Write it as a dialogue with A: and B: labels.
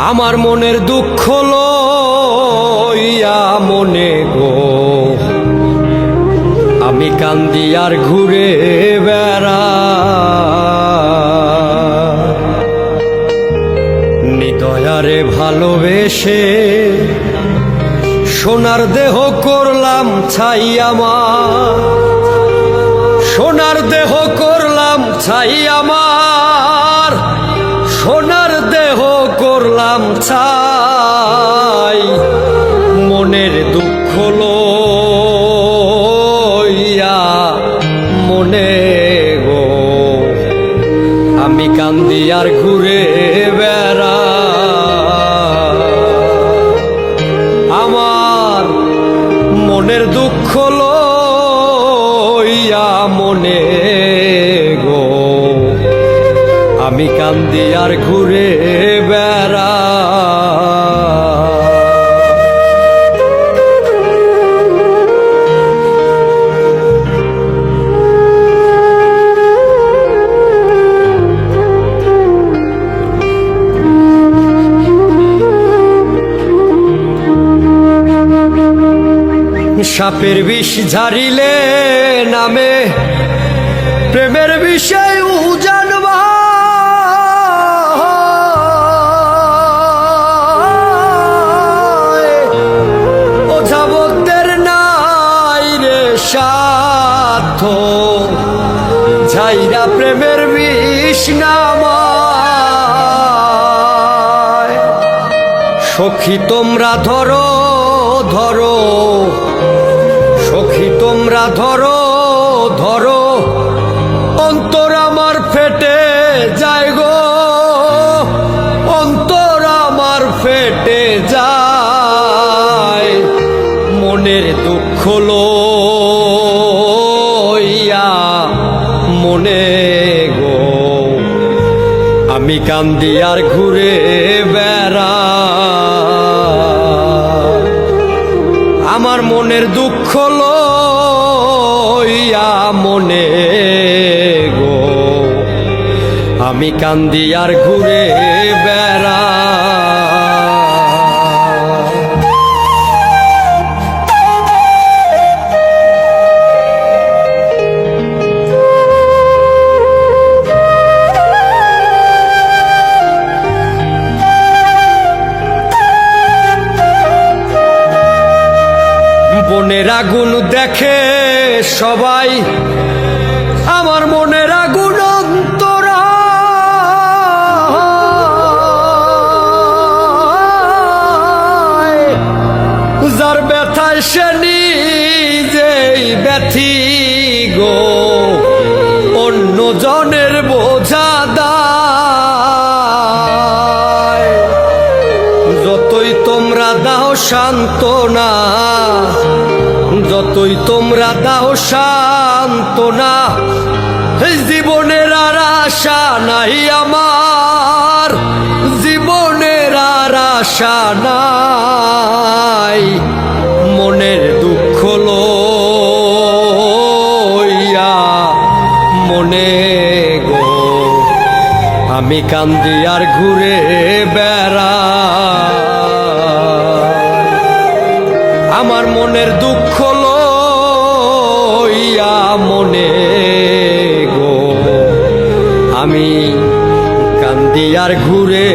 A: আমার মনের দুঃখ লইয়া মনে গো আমি কান্দি আর ঘুরে বেড়া নিদয়ারে ভালোবেসে সোনার দেহ করলাম ছাই আমার, সোনার দেহ করলাম ছাই আমার, সোনার দেহ করলাম ছাই। মনের দুঃখ লইয়া মনে গো আমি কান্দি আর ঘুরে বেড়া আমার মনের দুঃখ লইয়া মনে গো আমি কান্দি আর ঘুরে বেড়া সাপের বিষ ঝাড়িলে নামে প্রেমের বিষয় উজানবা ওঝাবতের নাই রে সাধ্য ঝাইরা প্রেমের বিষ নামায়। সখী তোমরা ধরো ধরো, সখী তোমরা ধরো ধরো, অন্তর আমার ফেটে যায় গো, অন্তর আমার ফেটে যায়। মনের দুঃখ লইয়া মনে গো আমি কান্দি আর ঘুরে বেড়া আমার মনের দুঃখ লইয়া মনে গো আমি কান্দি আর ঘুরে বেড়া মনের আগুন দেখে সবাই আমার মনের আগুন অন্তরা যার ব্যথায় সে নিজেই ব্যথি গো অন্য জনের বোঝা দায়। যতই তোমরা দাও সান্ত্বনা, যতই তোমরা দাও সান্ত্বনা, জীবনের আর আশা নাই আমার, জীবনের আর আশা নাই। মনের দুঃখ লইয়া মনে গো আমি কান্দি আর ঘুরে বেড়া আমার মনের দুঃখ লইয়া মনে গো আমি কান্দি আর ঘুরে